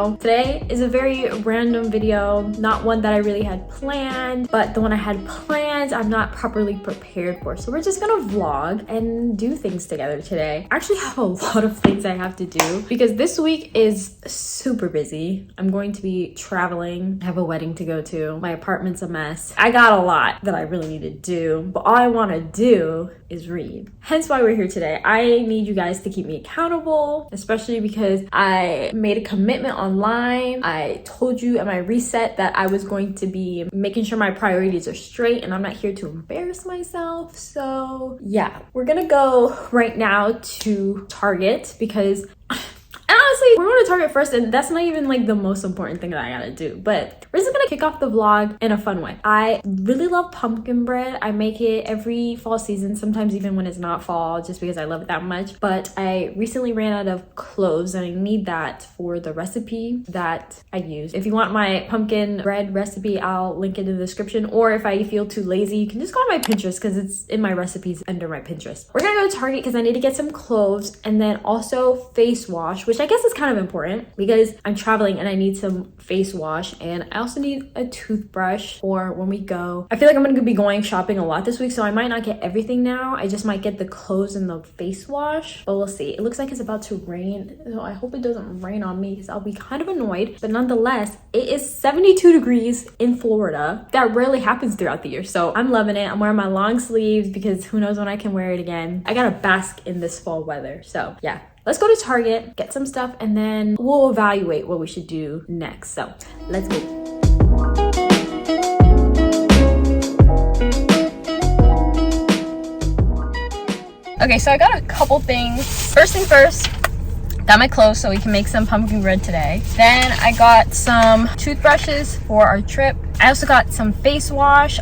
video. Today is a very random video, not one that I really had planned, but the one I had planned I'm not properly prepared for. So we're just gonna vlog and do things together today. I actually have a lot of things I have to do because this week is super busy. I'm going to be traveling. I have a wedding to go to. My apartment's a mess. I got a lot that I really need to do, but all I want to do is read. Hence why we're here today. I need you guys to keep me accountable, especially because I made a commitment online. I told you at my reset that I was going to be making sure my priorities are straight, and I'm not here to embarrass myself. So yeah, we're gonna go right now to Target because honestly, we're going to Target first, and that's not even like the most important thing that I gotta do, but we're just gonna kick off the vlog in a fun way. I really love pumpkin bread. I make it every fall season, sometimes even when it's not fall, just because I love it that much. But I recently ran out of cloves and I need that for the recipe that I use. If you want my pumpkin bread recipe, I'll link it in the description, or if I feel too lazy, you can just go on my Pinterest because it's in my recipes under my Pinterest. We're gonna go to Target because I need to get some cloves and then also face wash, which I guess is kind of important because I'm traveling and I need some face wash, and I also need a toothbrush for when we go. I feel like I'm gonna be going shopping a lot this week, so I might not get everything now. I just might get the clothes and the face wash, but we'll see. It looks like it's about to rain, so I hope it doesn't rain on me because I'll be kind of annoyed. But nonetheless, it is 72 degrees in Florida. That rarely happens throughout the year, so I'm loving it. I'm wearing my long sleeves because who knows when I can wear it again. I gotta bask in this fall weather, so yeah. Let's go to Target, get some stuff, and then we'll evaluate what we should do next. So let's go. Okay, so I got a couple things. First thing first, got my clothes so we can make some pumpkin bread today. Then I got some toothbrushes for our trip. I also got some face wash.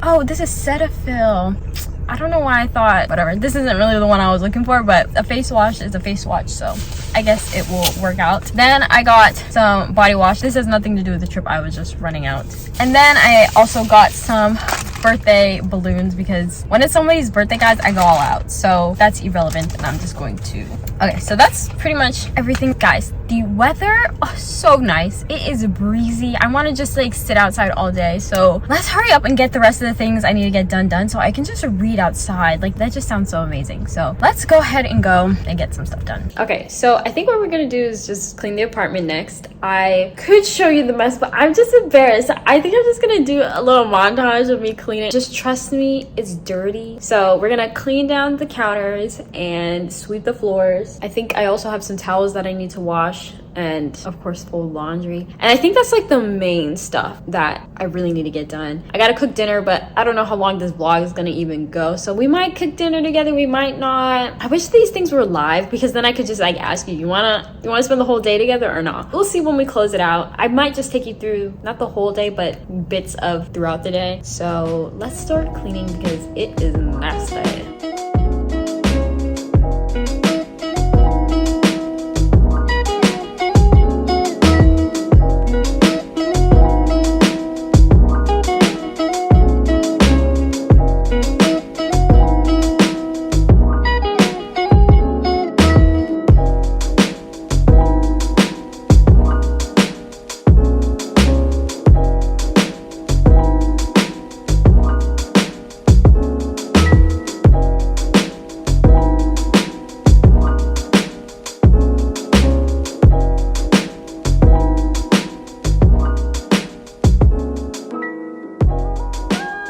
Oh, this is Cetaphil. I don't know why I thought, whatever, this isn't really the one I was looking for, but a face wash is a face wash, so I guess it will work out. Then I got some body wash. This has nothing to do with the trip, I was just running out. And then I also got some birthday balloons because when it's somebody's birthday, guys, I go all out, so that's irrelevant and I'm just going to. Okay, so that's pretty much everything. Guys, the weather, so nice. It is breezy. I want to just like sit outside all day, so let's hurry up and get the rest of the things I need to get done so I can just read outside. Like, that just sounds so amazing. So let's go ahead and go and get some stuff done. Okay, so I think what we're gonna do is just clean the apartment next. I could show you the mess, but I'm just embarrassed. I think I'm just gonna do a little montage of me cleaning. Just trust me, it's dirty. So we're gonna clean down the counters and sweep the floors. I think I also have some towels that I need to wash, and of course fold laundry. And I think that's like the main stuff that I really need to get done. I gotta cook dinner, but I don't know how long this vlog is gonna even go, so we might cook dinner together, we might not. I wish these things were live because then I could just like ask you, you wanna spend the whole day together or not? We'll see when we close it out. I might just take you through not the whole day, but bits of throughout the day. So let's start cleaning because it is a mess day.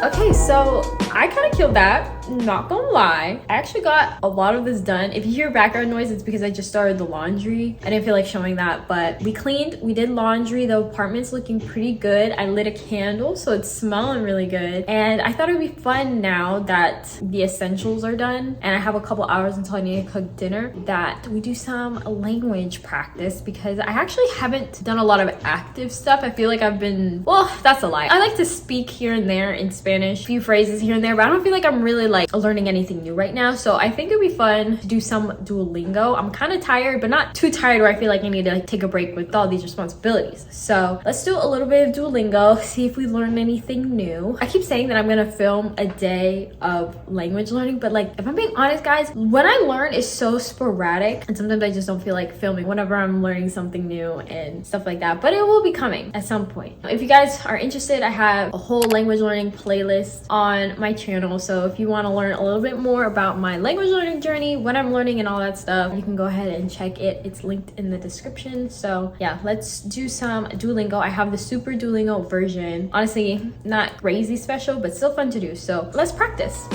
Okay, so I kind of killed that, not gonna lie. I actually got a lot of this done. If you hear background noise, it's because I just started the laundry. I didn't feel like showing that, but we cleaned, we did laundry. The apartment's looking pretty good. I lit a candle, so it's smelling really good. And I thought it would be fun now that the essentials are done and I have a couple hours until I need to cook dinner, that we do some language practice because I actually haven't done a lot of active stuff. I feel like I've been, well, that's a lie. I like to speak here and there in Spanish, a few phrases here and there, but I don't feel like I'm really like learning anything new right now. So I think it'd be fun to do some Duolingo. I'm kind of tired, but not too tired where I feel like I need to like take a break with all these responsibilities. So let's do a little bit of Duolingo, see if we learn anything new. I keep saying that I'm gonna film a day of language learning, but like if I'm being honest guys, when I learn is so sporadic and sometimes I just don't feel like filming whenever I'm learning something new and stuff like that, but it will be coming at some point. If you guys are interested, I have a whole language learning playlist on my channel, so if you want to learn a little bit more about my language learning journey, what I'm learning and all that stuff, you can go ahead and check it. It's linked in the description. So yeah, let's do some Duolingo. I have the super Duolingo version. Honestly, not crazy special, but still fun to do. So let's practice.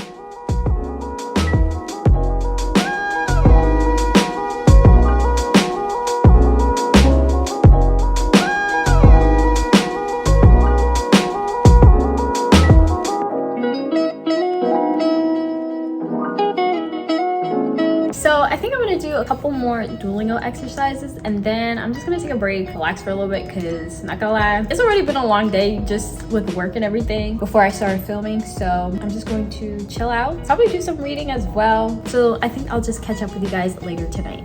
So I think I'm gonna do a couple more Duolingo exercises and then I'm just gonna take a break, relax for a little bit, because not gonna lie, it's already been a long day just with work and everything before I started filming. So I'm just going to chill out, probably do some reading as well. So I think I'll just catch up with you guys later tonight.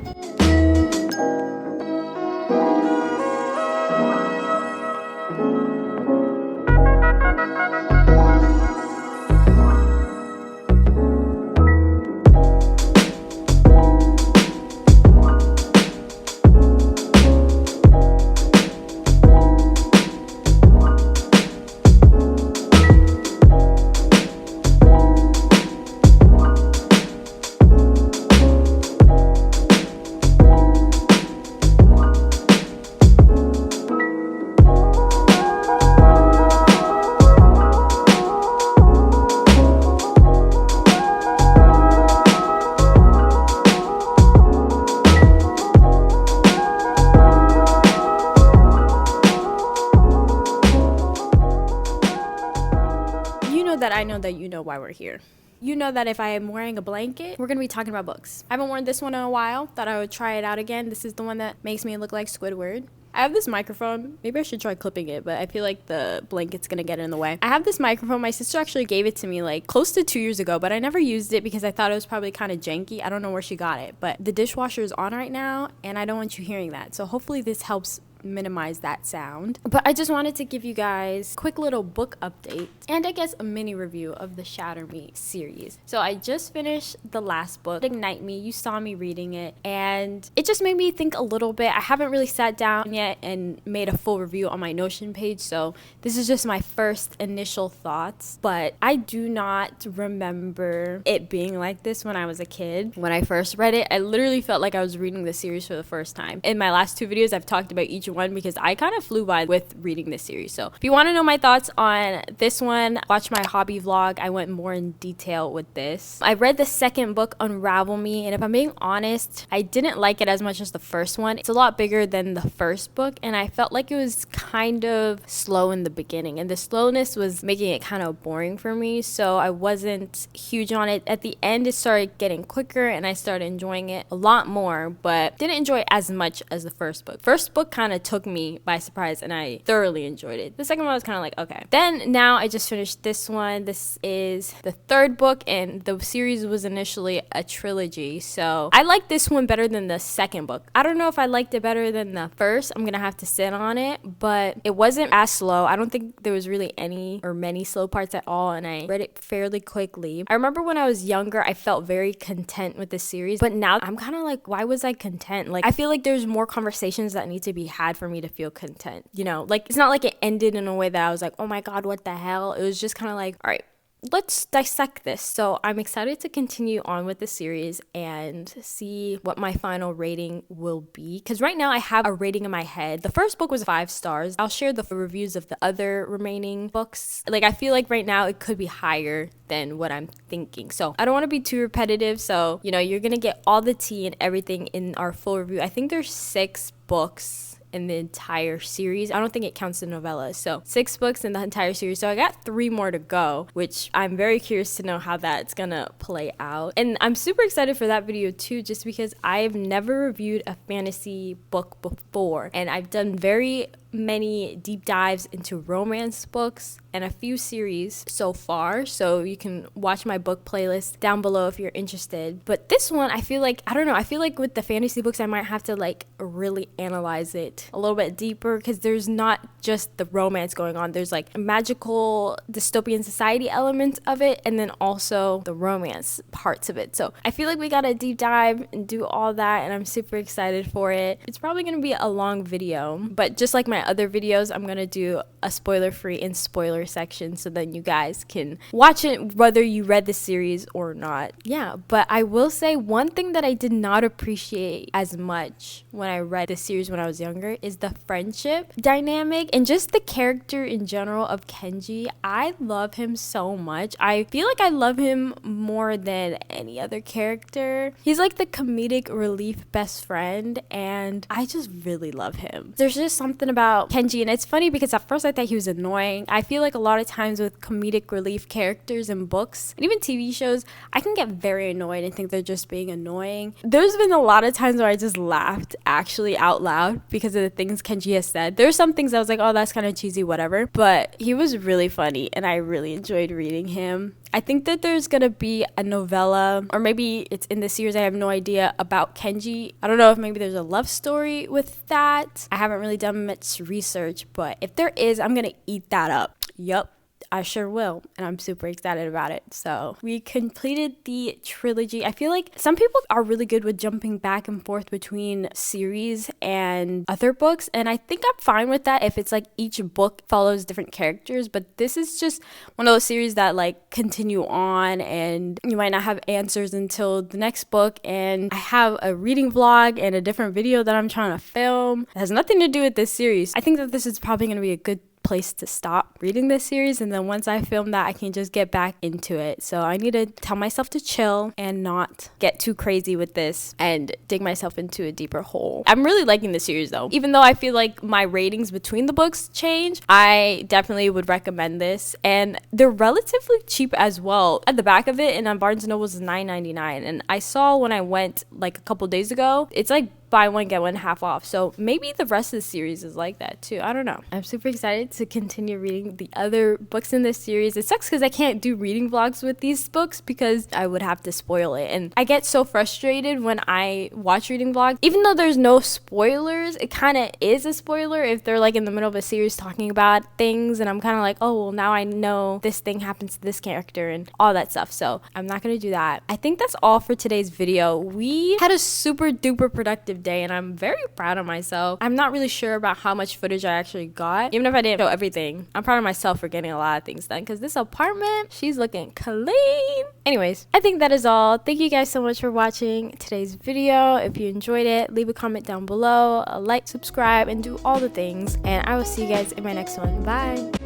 That I know that you know why we're here. You know that if I am wearing a blanket, we're gonna be talking about books. I haven't worn this one in a while. Thought I would try it out again. This is the one that makes me look like Squidward. I have this microphone. Maybe I should try clipping it, but I feel like the blanket's gonna get in the way. I have this microphone. My sister actually gave it to me like close to 2 years ago, but I never used it because I thought it was probably kind of janky. I don't know where she got it, but the dishwasher is on right now and I don't want you hearing that. So hopefully this helps minimize that sound. But I just wanted to give you guys a quick little book update and I guess a mini review of the Shatter Me series. So I just finished the last book, Ignite Me. You saw me reading it and it just made me think a little bit. I haven't really sat down yet and made a full review on my Notion page, so this is just my first initial thoughts. But I do not remember it being like this when I was a kid. When I first read it, I literally felt like I was reading the series for the first time. In my last 2 videos, I've talked about each one because I kind of flew by with reading this series. So if you want to know my thoughts on this one, watch my hobby vlog. I went more in detail with this. I read the second book, Unravel Me, and if I'm being honest, I didn't like it as much as the first one. It's a lot bigger than the first book and I felt like it was kind of slow in the beginning and the slowness was making it kind of boring for me, so I wasn't huge on it. At the end it started getting quicker and I started enjoying it a lot more, but didn't enjoy it as much as the first book. First book kind of took me by surprise and I thoroughly enjoyed it. The second one was kind of like, okay. Then now I just finished this one. This is the third book and the series was initially a trilogy, so I like this one better than the second book. I don't know if I liked it better than the first. I'm gonna have to sit on it, but it wasn't as slow. I don't think there was really any or many slow parts at all and I read it fairly quickly. I remember when I was younger I felt very content with the series, but now I'm kind of like, why was I content? Like I feel like there's more conversations that need to be had for me to feel content, you know? Like it's not like it ended in a way that I was like, oh my god, what the hell? It was just kind of like, all right, let's dissect this. So I'm excited to continue on with the series and see what my final rating will be, because right now I have a rating in my head. The first book was 5 stars. I'll share the reviews of the other remaining books. Like I feel like right now it could be higher than what I'm thinking, so I don't want to be too repetitive. So you know, you're gonna get all the tea and everything in our full review. I think there's 6 books in the entire series. I don't think it counts the novellas. So 6 books in the entire series. So I got 3 more to go, which I'm very curious to know how that's gonna play out. And I'm super excited for that video too, just because I've never reviewed a fantasy book before. And I've done very many deep dives into romance books and a few series so far, so you can watch my book playlist down below if you're interested. But this one, I feel like, I don't know, I feel like with the fantasy books I might have to like really analyze it a little bit deeper, because there's not just the romance going on, there's like a magical dystopian society element of it, and then also the romance parts of it. So I feel like we gotta deep dive and do all that, and I'm super excited for it. It's probably gonna be a long video, but just like my other videos, I'm gonna do a spoiler free and spoiler section, so then you guys can watch it whether you read the series or not. Yeah, but I will say one thing that I did not appreciate as much when I read the series when I was younger is the friendship dynamic and just the character in general of Kenji. I love him so much. I feel like I love him more than any other character. He's like the comedic relief best friend, and I just really love him. There's just something about Kenji, and it's funny because at first I thought he was annoying. I feel like a lot of times with comedic relief characters in books and even TV shows, I can get very annoyed and think they're just being annoying. There's been a lot of times where I just laughed actually out loud because of the things Kenji has said. There's some things I was like, oh, that's kind of cheesy, whatever, but he was really funny and I really enjoyed reading him. I think that there's gonna be a novella, or maybe it's in the series, I have no idea, about Kenji. I don't know if maybe there's a love story with that. I haven't really done much research, but if there is, I'm gonna eat that up. Yup, I sure will, and I'm super excited about it. So we completed the trilogy. I feel like some people are really good with jumping back and forth between series and other books, and I think I'm fine with that if it's like each book follows different characters, but this is just one of those series that like continue on and you might not have answers until the next book. And I have a reading vlog and a different video that I'm trying to film. It has nothing to do with this series. I think that this is probably going to be a good place to stop reading this series, and then once I film that, I can just get back into it. So I need to tell myself to chill and not get too crazy with this and dig myself into a deeper hole. I'm really liking the series though. Even though I feel like my ratings between the books change, I definitely would recommend this, and they're relatively cheap as well. At the back of it, and on Barnes & Noble is $9.99, and I saw when I went like a couple days ago, it's like buy one get one half off. So maybe the rest of the series is like that too. I don't know. I'm super excited to continue reading the other books in this series. It sucks because I can't do reading vlogs with these books because I would have to spoil it, and I get so frustrated when I watch reading vlogs. Even though there's no spoilers, it kind of is a spoiler if they're like in the middle of a series talking about things, and I'm kind of like, oh well, now I know this thing happens to this character and all that stuff. So I'm not gonna do that. I think that's all for today's video. We had a super duper productive day, and I'm very proud of myself. I'm not really sure about how much footage I actually got, even if I didn't show everything. I'm proud of myself for getting a lot of things done, because this apartment, she's looking clean. Anyways, I think that is all. Thank you guys so much for watching today's video. If you enjoyed it, leave a comment down below, a like, subscribe, and do all the things, and I will see you guys in my next one. Bye.